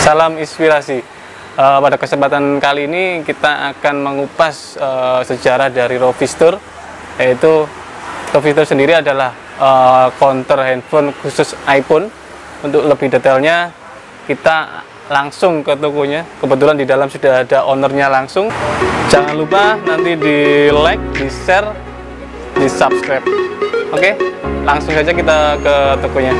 Salam inspirasi. Pada kesempatan kali ini kita akan mengupas sejarah dari Rovister, yaitu Rovister sendiri adalah counter handphone khusus iPhone. Untuk lebih detailnya kita langsung ke tokonya. Kebetulan di dalam sudah ada ownernya langsung. Jangan lupa nanti di like, di share, di subscribe. Oke, langsung saja kita ke tokonya.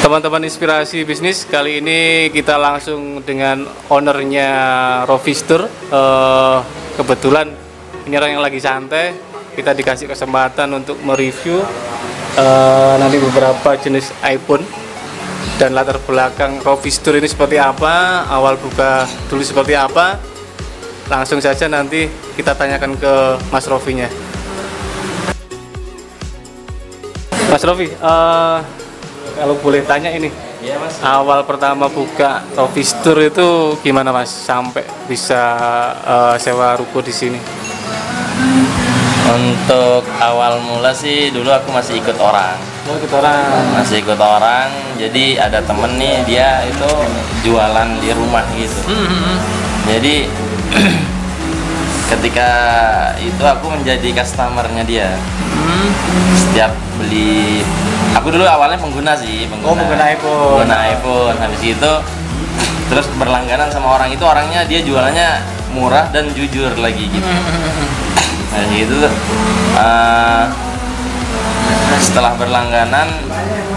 Teman-teman inspirasi bisnis, kali ini kita langsung dengan ownernya Rovister. Kebetulan ini orang yang lagi santai, kita dikasih kesempatan untuk mereview nanti beberapa jenis iPhone dan latar belakang Rovister ini seperti apa, awal buka dulu seperti apa. Langsung saja nanti kita tanyakan ke Mas Rovinya. Mas Rovi, kalau boleh tanya ini, ya, Mas. Awal pertama buka Rovister itu gimana Mas sampai bisa sewa ruko di sini? Untuk awal mula sih dulu aku masih ikut orang. Oh, ikut orang. Masih ikut orang. Jadi ada temen nih, dia itu jualan di rumah gitu. Jadi ketika itu aku menjadi customernya dia. Setiap beli, aku dulu awalnya pengguna pengguna iPhone. Pengguna iPhone. Habis itu terus berlangganan sama orang itu, orangnya dia jualannya murah dan jujur lagi gitu. Nah gitu setelah berlangganan,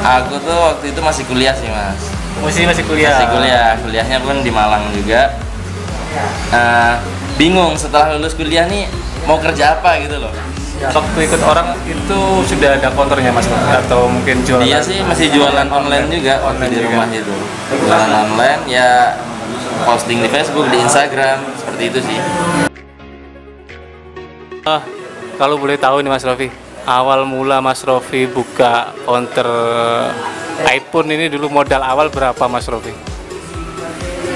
aku tuh waktu itu masih kuliah sih Mas. Masih kuliah. Masih kuliah, kuliahnya pun di Malang juga. Bingung setelah lulus kuliah nih mau kerja apa gitu loh. Waktu ikut orang itu sudah ada counternya Mas, atau mungkin jualan? Dia sih masih jualan online juga waktu di rumah itu. Jualan online ya, posting di Facebook, di Instagram, seperti itu sih. Kalau boleh tahu nih Mas Rovi, awal mula Mas Rovi buka counter iPhone ini dulu modal awal berapa Mas Rovi?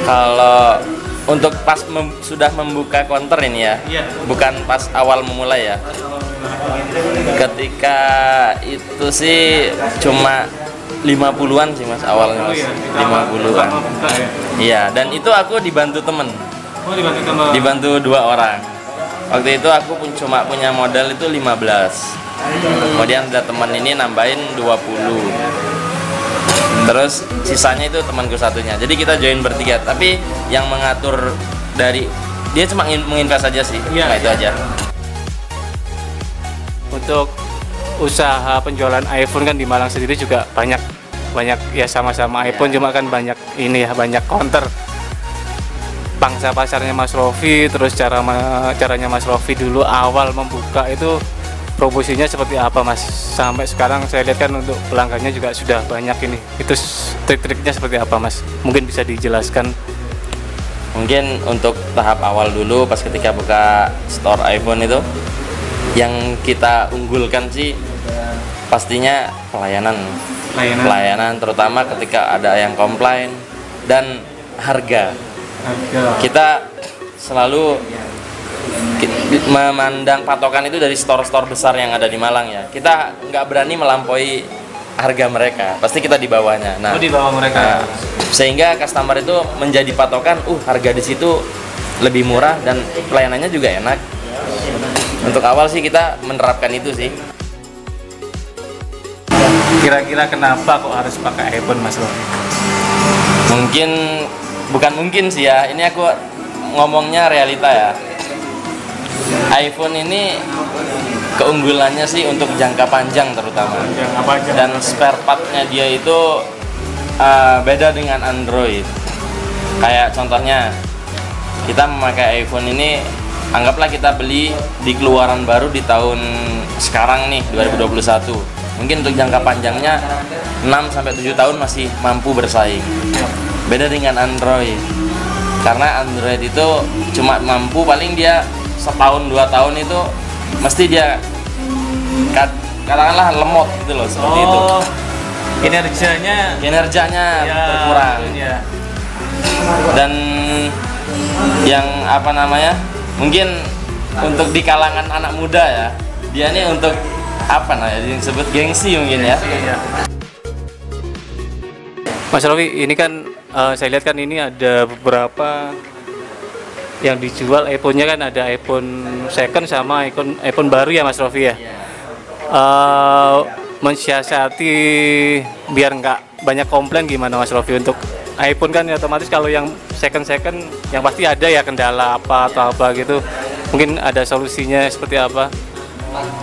Kalau untuk pas sudah membuka counter ini ya, Iya. bukan pas awal memulai ya. Ketika itu sih cuma 50-an sih Mas awalnya Mas. 50-an. Iya, dan itu aku dibantu temen. Oh, dibantu teman. Dibantu 2 orang. Waktu itu aku cuma punya modal itu 15. Kemudian ada teman ini nambahin 20. Terus sisanya itu temanku satunya. Jadi kita join bertiga. Tapi yang mengatur dari dia cuma menginvest aja sih. Iya, Nah, itu aja. Untuk usaha penjualan iPhone kan di Malang sendiri juga banyak ya, sama-sama iPhone, cuma kan banyak ini ya, banyak counter. Pangsa pasarnya Mas Rovi, terus caranya Mas Rovi dulu awal membuka itu promosinya seperti apa Mas? Sampai sekarang saya lihat kan untuk pelanggannya juga sudah banyak ini. Itu trik-triknya seperti apa Mas? Mungkin bisa dijelaskan. Mungkin untuk tahap awal dulu pas ketika buka store iPhone itu, yang kita unggulkan sih pastinya pelayanan terutama ketika ada yang komplain dan harga. Kita selalu memandang patokan itu dari store-store besar yang ada di Malang ya. Kita nggak berani melampaui harga mereka, pasti kita di bawahnya. Nah, di bawah mereka. Sehingga customer itu menjadi patokan, harga di situ lebih murah dan pelayanannya juga enak. Untuk awal sih kita menerapkan itu sih. Kira-kira kenapa kok harus pakai iPhone, Mas Rofi? Bukan mungkin sih ya, ini aku ngomongnya realita ya. iPhone ini keunggulannya sih untuk jangka panjang terutama. Dan spare partnya dia itu beda dengan Android. Kayak contohnya kita memakai iPhone ini, anggaplah kita beli di keluaran baru di tahun sekarang nih 2021. Mungkin untuk jangka panjangnya 6-7 tahun masih mampu bersaing. Beda dengan Android. Karena Android itu cuma mampu paling dia setahun 2 tahun itu mesti dia katakanlah lemot gitu loh, seperti itu. Kinerjanya ya, berkurang. Ya. Dan yang mungkin untuk di kalangan anak muda ya, dia ini untuk disebut gengsi mungkin ya. Mas Rofi, ini kan saya lihat kan ini ada beberapa yang dijual iPhone-nya, kan ada iPhone second sama iPhone baru ya Mas Rofi ya. Mensiasati biar nggak banyak komplain gimana Mas Rofi? Untuk iPhone kan ya, otomatis kalau yang second yang pasti ada ya kendala apa atau apa gitu, mungkin ada solusinya seperti apa?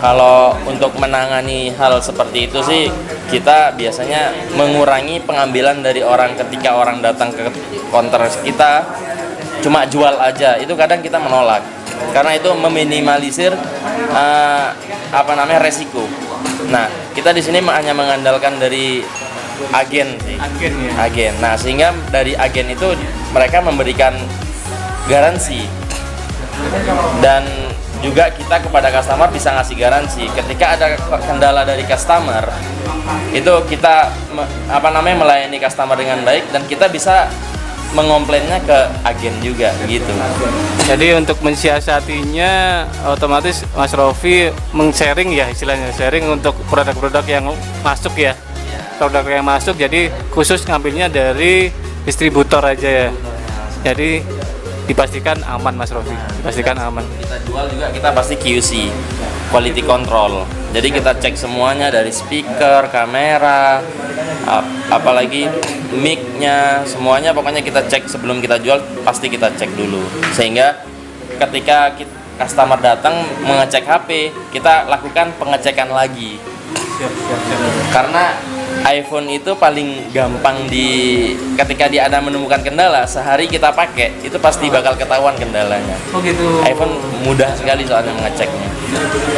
Kalau untuk menangani hal seperti itu sih, kita biasanya mengurangi pengambilan dari orang ketika orang datang ke counter kita cuma jual aja. Itu kadang kita menolak karena itu meminimalisir resiko. Nah, kita di sini hanya mengandalkan dari agen sih. Agen. Nah, sehingga dari agen itu mereka memberikan garansi. Dan juga kita kepada customer bisa ngasih garansi ketika ada kendala dari customer, itu kita melayani customer dengan baik dan kita bisa mengomplainnya ke agen juga gitu. Jadi untuk mensiasatinya otomatis Mas Rofi sharing ya, istilahnya sharing untuk produk-produk yang masuk ya. Produk yang masuk, jadi khusus ngambilnya dari distributor aja ya. Jadi dipastikan aman Mas Rofi, dipastikan aman. Kita jual juga kita pasti QC, quality control. Jadi kita cek semuanya dari speaker, kamera, apalagi mic-nya, semuanya pokoknya kita cek sebelum kita jual, pasti kita cek dulu. Sehingga ketika customer datang mengecek HP, kita lakukan pengecekan lagi. Karena iPhone itu paling gampang ketika dia ada menemukan kendala, sehari kita pakai itu pasti bakal ketahuan kendalanya. Oh gitu. iPhone mudah sekali soalnya mengeceknya.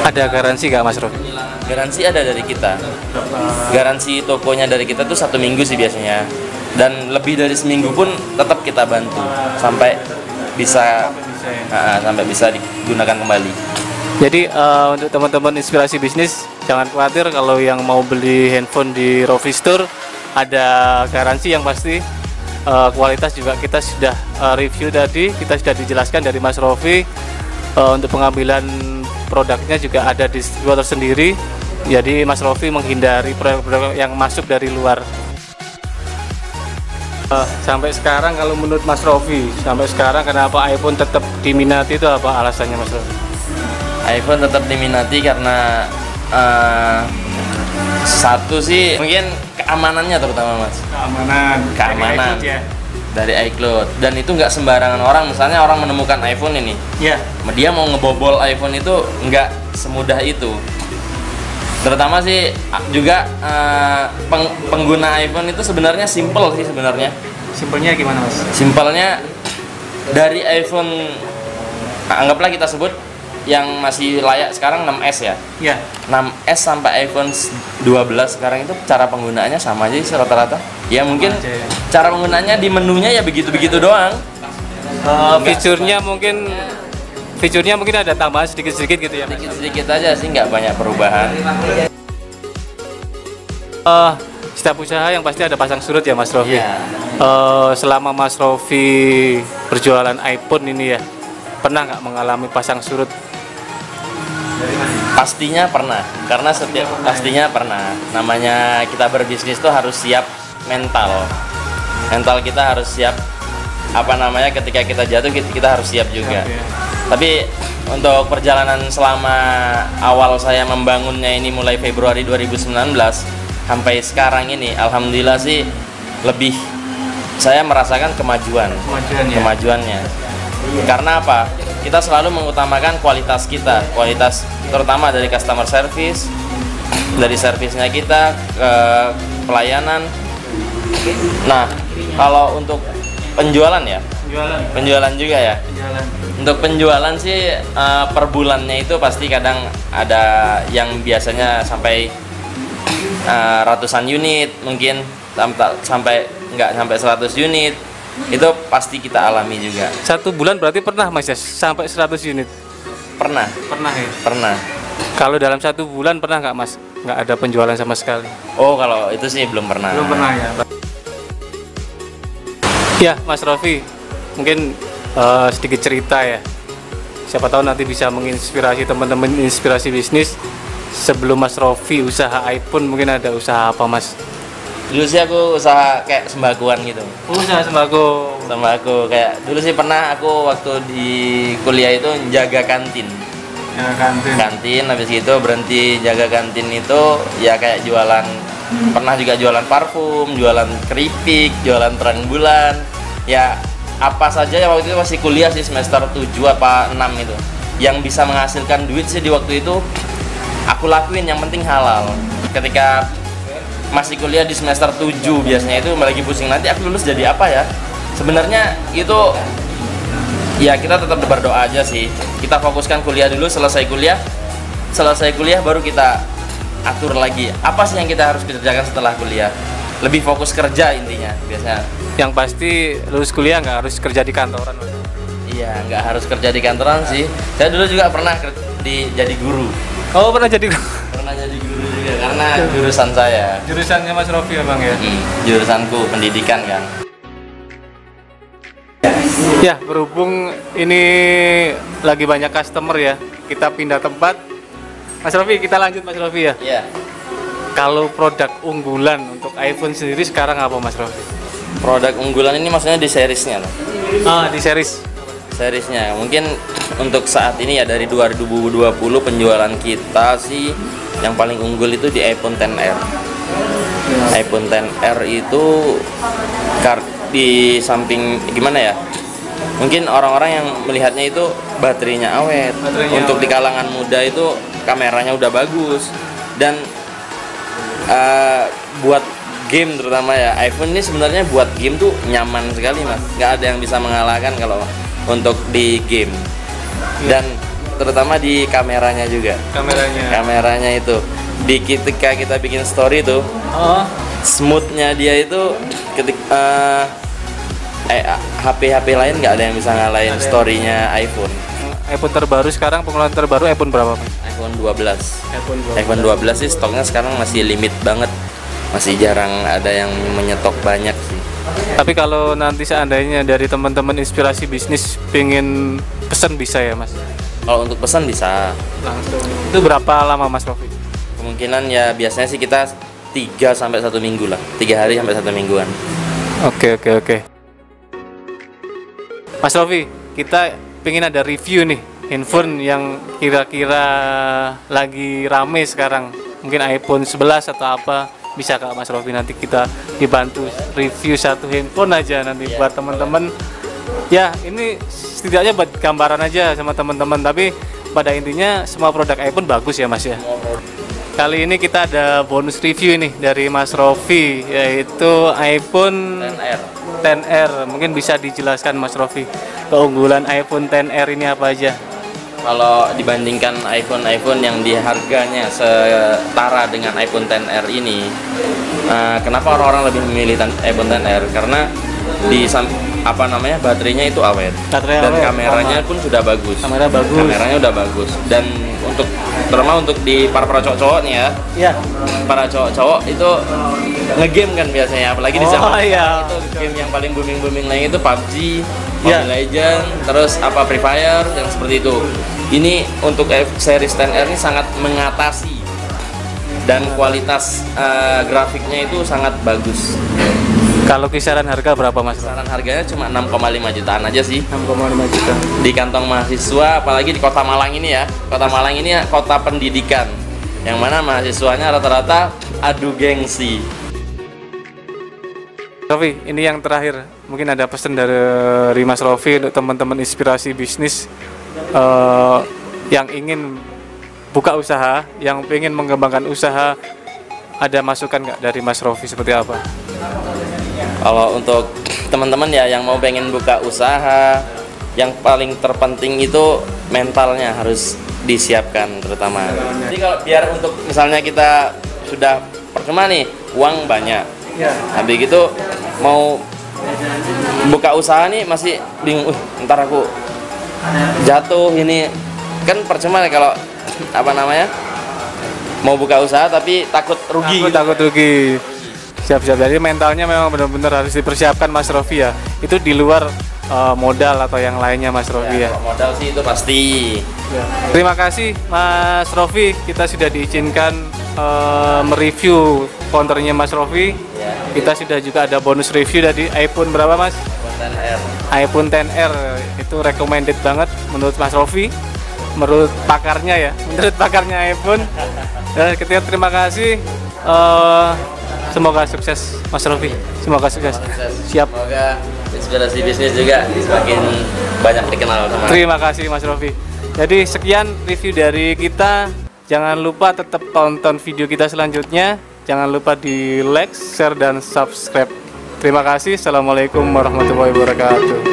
Ada garansi nggak Mas Rofi? Garansi ada dari kita. Garansi tokonya dari kita tuh 1 minggu sih biasanya. Dan lebih dari seminggu pun tetap kita bantu sampai bisa digunakan kembali. Jadi untuk teman-teman inspirasi bisnis, jangan khawatir kalau yang mau beli handphone di Rofi Store, ada garansi yang pasti. Kualitas juga kita sudah review tadi, kita sudah dijelaskan dari Mas Rofi. Untuk pengambilan produknya juga ada distributor sendiri. Jadi Mas Rofi menghindari produk-produk yang masuk dari luar. Sampai sekarang kalau menurut Mas Rofi, sampai sekarang kenapa iPhone tetap diminati, itu apa alasannya Mas Rofi? iPhone tetap diminati karena satu sih mungkin keamanannya terutama Mas. Keamanan dari iCloud. Dan itu nggak sembarangan orang. Misalnya orang menemukan iPhone ini, dia mau ngebobol iPhone itu nggak semudah itu. Terutama sih juga pengguna iPhone itu sebenarnya simple sih sebenarnya. Simpelnya gimana Mas? Simpelnya dari iPhone, anggaplah kita sebut yang masih layak sekarang 6S ya. Iya. 6S sampai iPhone 12 sekarang itu cara penggunaannya sama aja sih rata-rata. Ya mungkin cara penggunaannya di menunya ya begitu-begitu doang. Fiturnya mungkin ada tambahan sedikit-sedikit gitu ya. Sedikit-sedikit aja sih, nggak banyak perubahan. Setiap usaha yang pasti ada pasang surut ya Mas Rofi. Selama Mas Rofi berjualan iPhone ini ya, pernah nggak mengalami pasang surut? Pastinya pernah, karena pastinya pernah. Namanya kita berbisnis tuh harus siap mental. Mental kita harus siap, ketika kita jatuh kita harus siap juga. Tapi untuk perjalanan selama awal saya membangunnya ini mulai Februari 2019 sampai sekarang ini, alhamdulillah sih saya merasakan kemajuannya. Karena apa? Kita selalu mengutamakan kualitas kita, kualitas terutama dari customer service, dari servisnya kita ke pelayanan. Nah, kalau untuk penjualan juga ya. Untuk penjualan sih per bulannya itu pasti kadang ada yang biasanya sampai ratusan unit, mungkin sampai nggak sampai 100 unit. Itu pasti kita alami juga. Satu bulan berarti pernah Mas ya sampai 100 unit? Pernah ya? Pernah. Kalau dalam satu bulan pernah nggak Mas? Nggak ada penjualan sama sekali? Oh, kalau itu sih belum pernah. Belum pernah ya? Ya Mas Rofi, mungkin sedikit cerita ya. Siapa tahu nanti bisa menginspirasi teman-teman, inspirasi bisnis. Sebelum Mas Rofi usaha iPhone, mungkin ada usaha apa Mas? Dulu sih aku usaha kayak sembakoan gitu. Usaha sembako. Kayak dulu sih pernah aku waktu di kuliah itu jaga kantin. Kantin, habis itu berhenti jaga kantin itu ya kayak jualan. Pernah juga jualan parfum, jualan keripik, jualan terang bulan. Ya apa saja ya, waktu itu masih kuliah sih, semester 7 apa 6 itu. Yang bisa menghasilkan duit sih di waktu itu aku lakuin, yang penting halal. Ketika masih kuliah di semester 7 biasanya itu lagi pusing, nanti aku lulus jadi apa ya. Sebenarnya itu ya kita tetap berdoa aja sih. Kita fokuskan kuliah dulu, selesai kuliah baru kita atur lagi apa sih yang kita harus kerjakan setelah kuliah. Lebih fokus kerja intinya biasanya. Yang pasti lulus kuliah nggak harus kerja di kantoran. Iya, nggak harus kerja di kantoran sih. Saya dulu juga pernah jadi guru. Oh, pernah jadi guru? Pernah jadi guru juga, karena jurusan saya. Jurusannya Mas Rofi ya Bang ya? Jurusanku pendidikan kan. Ya, berhubung ini lagi banyak customer ya, kita pindah tempat. Mas Rofi, kita lanjut Mas Rofi ya? Iya. Kalau produk unggulan untuk iPhone sendiri sekarang apa Mas Rofi? Produk unggulan ini maksudnya di seriesnya loh. Di Seriesnya. Mungkin untuk saat ini ya dari 2020 penjualan kita sih yang paling unggul itu di iPhone XR. iPhone XR itu di samping gimana ya? Mungkin orang-orang yang melihatnya itu baterainya awet. Untuk di kalangan muda itu kameranya udah bagus, dan buat game terutama ya, iPhone ini sebenarnya buat game tuh nyaman sekali Mas. Nggak ada yang bisa mengalahkan kalau untuk di game. Dan terutama di kameranya juga. Kameranya itu ketika kita bikin story tuh, smoothnya dia itu HP lain nggak ada yang bisa ngalahin storynya iPhone. iPhone terbaru sekarang, pengeluaran terbaru iPhone berapa Mas? iPhone 12. iPhone 12 sih stoknya sekarang masih limit banget. Masih jarang ada yang menyetok banyak sih. Tapi kalau nanti seandainya dari teman-teman inspirasi bisnis pengen pesan bisa ya Mas? Kalau untuk pesan bisa. Langsung. Itu berapa lama Mas Rofi? Kemungkinan ya biasanya sih kita 3 sampai 1 minggu lah. 3 hari sampai 1 mingguan. Oke. Mas Rofi, kita pengen ada review nih handphone yang kira-kira lagi rame sekarang. Mungkin iPhone 11 atau apa. Bisa Kak Mas Rofi, nanti kita dibantu review satu handphone aja nanti buat teman-teman. Ya, ini setidaknya buat gambaran aja sama teman-teman, tapi pada intinya semua produk iPhone bagus ya Mas ya. Kali ini kita ada bonus review nih dari Mas Rofi, yaitu iPhone XR. Mungkin bisa dijelaskan Mas Rofi, keunggulan iPhone XR ini apa aja? Kalau dibandingkan iPhone yang di harganya setara dengan iPhone XR ini, kenapa orang-orang lebih memilih iPhone XR? Karena baterainya itu awet, dan kameranya pun sudah bagus. Kameranya udah bagus, dan terutama untuk di para cowok-cowok nih ya. Para cowok-cowok itu ngegame kan biasanya, apalagi di zaman iya. itu game yang paling booming lagi itu PUBG, Iya. Mobile Legends, terus apa Free Fire yang seperti itu. Ini untuk series 10R ini sangat mengatasi, dan kualitas grafiknya itu sangat bagus. Kalau kisaran harga berapa Mas? Saran harganya cuma 6,5 jutaan aja sih. 6,5 juta. Di kantong mahasiswa, apalagi di Kota Malang ini ya. Kota Malang ini ya kota pendidikan, yang mana mahasiswanya rata-rata adu gengsi. Rofi, ini yang terakhir, mungkin ada pesan dari Mas Rofi untuk teman-teman inspirasi bisnis yang ingin buka usaha, yang ingin mengembangkan usaha, ada masukan nggak dari Mas Rofi seperti apa? Kalau untuk teman-teman ya yang mau pengen buka usaha, yang paling terpenting itu mentalnya harus disiapkan terutama. Jadi kalau biar untuk misalnya kita sudah percuma nih, uang banyak, habis gitu mau buka usaha nih masih bingung, ntar aku jatuh ini, kan percuma nih kalau apa namanya mau buka usaha tapi takut rugi. Takut rugi. Siap-siap. Jadi mentalnya memang benar-benar harus dipersiapkan Mas Rofi ya. Itu di luar modal atau yang lainnya Mas Rofi ya. Kalau modal sih itu pasti. Terima kasih Mas Rofi, kita sudah diizinkan mereview counternya Mas Rofi. Ya. Kita sudah juga ada bonus review dari iPhone berapa Mas? iPhone XR itu recommended banget menurut Mas Rofi, menurut pakarnya ya, menurut pakarnya iPhone. Dan kita terima kasih. Semoga sukses Mas Rofi, semoga sukses. Siap. Semoga inspirasi bisnis juga semakin banyak dikenal sama. Terima kasih Mas Rofi. Jadi sekian review dari kita. Jangan lupa tetap tonton video kita selanjutnya. Jangan lupa di like, share, dan subscribe. Terima kasih. Assalamualaikum warahmatullahi wabarakatuh.